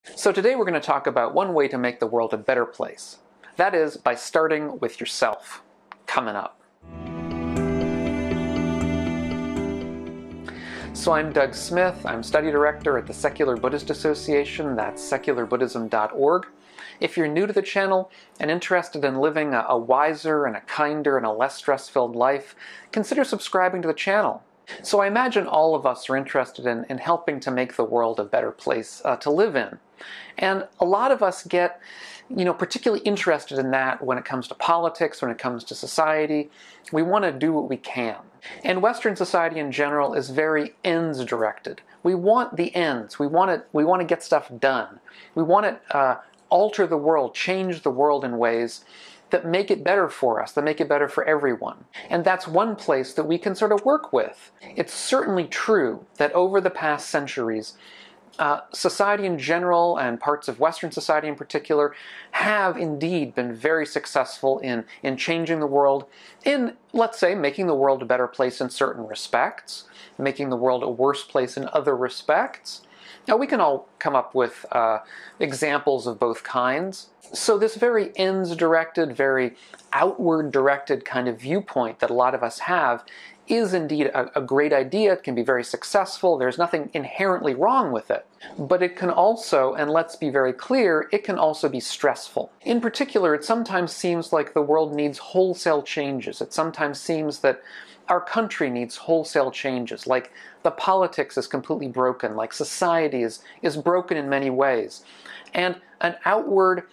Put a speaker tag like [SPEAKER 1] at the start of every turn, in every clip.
[SPEAKER 1] So today we're going to talk about one way to make the world a better place. That is by starting with yourself. Coming up. So I'm Doug Smith. I'm study director at the Secular Buddhist Association. That's secularbuddhism.org. If you're new to the channel and interested in living a wiser and a kinder and a less stress-filled life, consider subscribing to the channel. So I imagine all of us are interested in helping to make the world a better place to live in. And a lot of us get, particularly interested in that when it comes to politics, when it comes to society. We want to do what we can. And Western society in general is very ends-directed. We want the ends. We want to get stuff done. We want to alter the world, change the world in ways that make it better for us, that make it better for everyone. And that's one place that we can sort of work with. It's certainly true that over the past centuries, society in general and parts of Western society in particular have indeed been very successful in changing the world, in, let's say, making the world a better place in certain respects, making the world a worse place in other respects. Now, we can all come up with examples of both kinds. So this very ends-directed, very outward-directed kind of viewpoint that a lot of us have is indeed a great idea. It can be very successful. There's nothing inherently wrong with it. But it can also, and let's be very clear, it can also be stressful. In particular, it sometimes seems like the world needs wholesale changes. It sometimes seems that our country needs wholesale changes, like the politics is completely broken, like society is broken in many ways. And an outward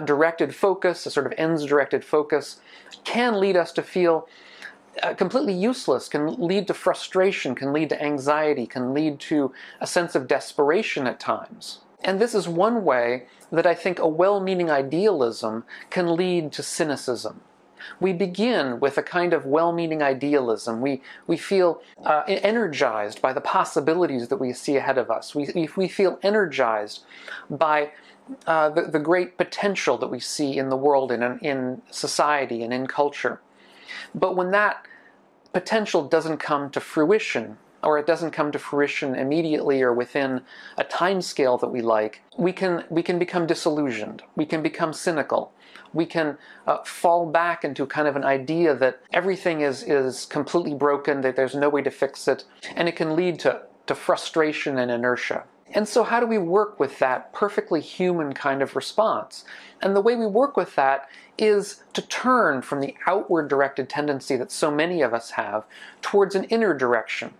[SPEAKER 1] directed focus, a sort of ends-directed focus, can lead us to feel completely useless, can lead to frustration, can lead to anxiety, can lead to a sense of desperation at times. And this is one way that I think a well-meaning idealism can lead to cynicism. We begin with a kind of well-meaning idealism. We feel energized by the possibilities that we see ahead of us. We feel energized by the great potential that we see in the world, in society, and in culture. But when that potential doesn't come to fruition, or it doesn't come to fruition immediately or within a time scale that we like, we can become disillusioned. We can become cynical. We can fall back into kind of an idea that everything is completely broken, that there's no way to fix it, and it can lead to frustration and inertia. And so how do we work with that perfectly human kind of response? And the way we work with that is to turn from the outward directed tendency that so many of us have towards an inner direction,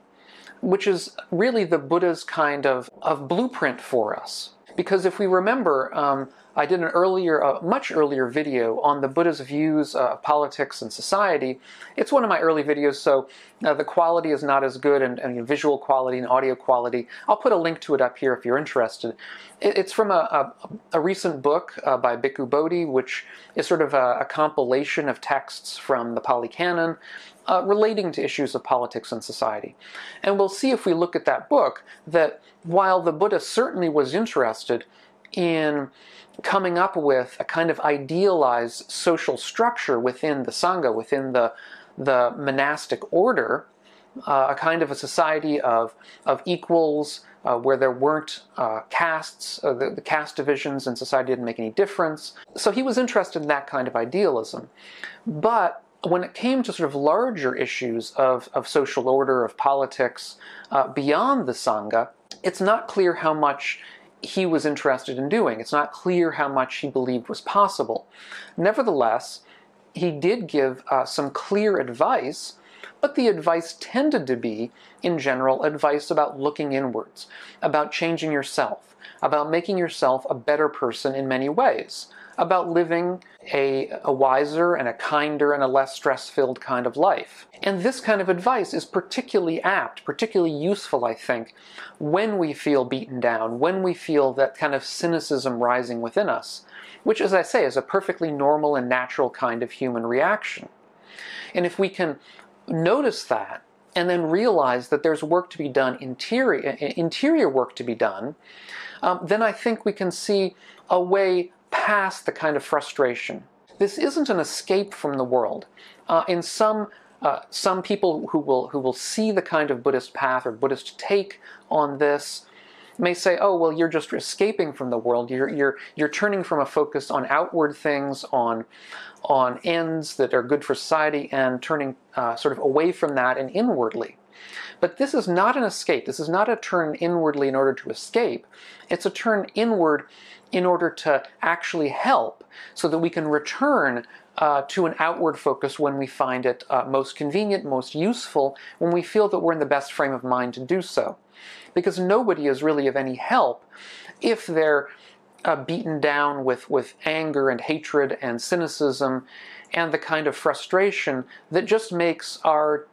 [SPEAKER 1] which is really the Buddha's kind of blueprint for us. Because if we remember, I did a much earlier video on the Buddha's views of politics and society. It's one of my early videos, so the quality is not as good, and visual quality and audio quality. I'll put a link to it up here if you're interested. It's from a recent book by Bhikkhu Bodhi, which is sort of a compilation of texts from the Pali Canon relating to issues of politics and society. And we'll see if we look at that book that while the Buddha certainly was interested in coming up with a kind of idealized social structure within the Sangha, within the monastic order, a kind of a society of equals, where there weren't castes, the caste divisions in society didn't make any difference. So he was interested in that kind of idealism. But when it came to sort of larger issues of social order, of politics, beyond the Sangha, it's not clear how much he was interested in doing. It's not clear how much he believed was possible. Nevertheless, he did give some clear advice, but the advice tended to be, in general, advice about looking inwards, about changing yourself, about making yourself a better person in many ways, about living a wiser and a kinder and a less stress-filled kind of life. And this kind of advice is particularly apt, particularly useful, I think, when we feel beaten down, when we feel that kind of cynicism rising within us, which, as I say, is a perfectly normal and natural kind of human reaction. And if we can notice that, and then realize that there's work to be done, interior work to be done, then I think we can see a way past the kind of frustration. This isn't an escape from the world. In some people who will see the kind of Buddhist path or Buddhist take on this may say, oh, well, you're just escaping from the world. You're turning from a focus on outward things, on ends that are good for society, and turning sort of away from that and inwardly. But this is not an escape. This is not a turn inwardly in order to escape. It's a turn inward in order to actually help, so that we can return to an outward focus when we find it most convenient, most useful, when we feel that we're in the best frame of mind to do so. Because nobody is really of any help if they're beaten down with anger and hatred and cynicism and the kind of frustration that just makes our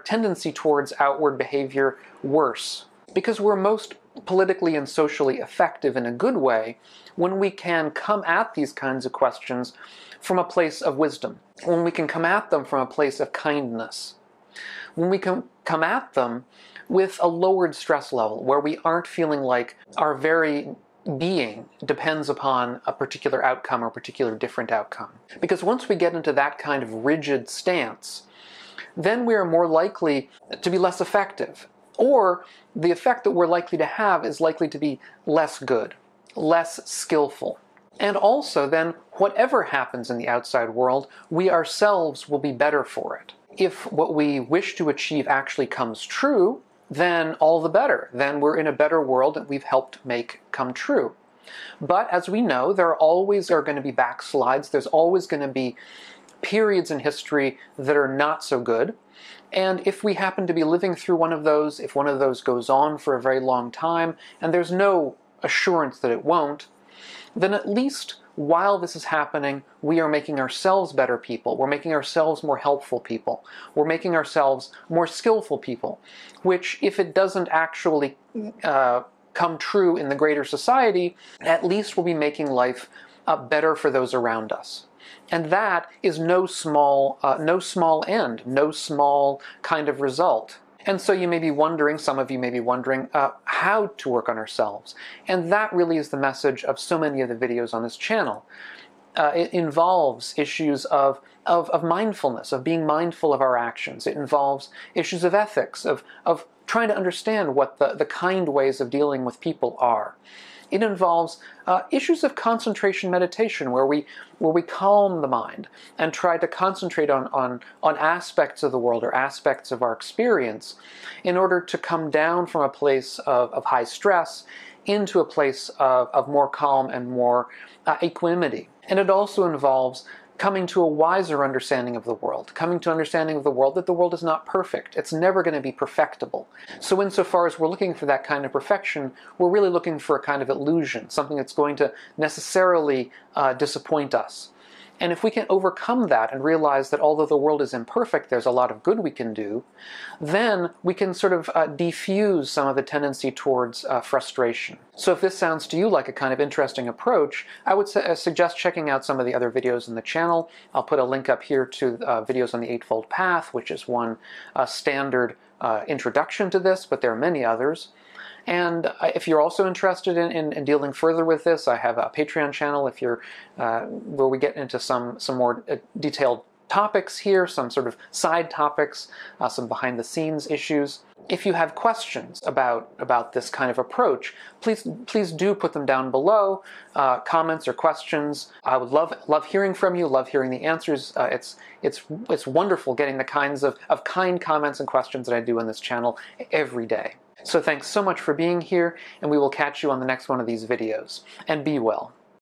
[SPEAKER 1] tendency towards outward behavior worse. Because we're most politically and socially effective in a good way when we can come at these kinds of questions from a place of wisdom, when we can come at them from a place of kindness, when we can come at them with a lowered stress level, where we aren't feeling like our very being depends upon a particular outcome or a particular different outcome. Because once we get into that kind of rigid stance, then we are more likely to be less effective. Or the effect that we're likely to have is likely to be less good, less skillful. And also then, whatever happens in the outside world, we ourselves will be better for it. If what we wish to achieve actually comes true, then all the better. Then we're in a better world that we've helped make come true. But as we know, there always are going to be backslides. There's always going to be periods in history that are not so good. And if we happen to be living through one of those, if one of those goes on for a very long time, and there's no assurance that it won't, then at least while this is happening, we are making ourselves better people. We're making ourselves more helpful people. We're making ourselves more skillful people, which, if it doesn't actually come true in the greater society, at least will be making life better for those around us. And that is no small end, no small kind of result. And so you may be wondering, some of you may be wondering, how to work on ourselves. And that really is the message of so many of the videos on this channel. It involves issues of mindfulness, of being mindful of our actions. It involves issues of ethics, of trying to understand what the kind ways of dealing with people are. It involves issues of concentration meditation, where we calm the mind and try to concentrate on aspects of the world or aspects of our experience in order to come down from a place of high stress into a place of more calm and more equanimity. And it also involves coming to a wiser understanding of the world, coming to understanding of the world that the world is not perfect. It's never going to be perfectible. So insofar as we're looking for that kind of perfection, we're really looking for a kind of illusion, something that's going to necessarily disappoint us. And if we can overcome that and realize that although the world is imperfect, there's a lot of good we can do, then we can sort of defuse some of the tendency towards frustration. So if this sounds to you like a kind of interesting approach, I would suggest checking out some of the other videos in the channel. I'll put a link up here to videos on the Eightfold Path, which is one standard introduction to this, but there are many others. And if you're also interested in dealing further with this, I have a Patreon channel where we get into some more detailed topics here, some sort of side topics, some behind-the-scenes issues. If you have questions about this kind of approach, please do put them down below, comments or questions. I would love hearing from you, love hearing the answers. It's wonderful getting the kinds of kind comments and questions that I do on this channel every day. So thanks so much for being here, and we will catch you on the next one of these videos. And be well.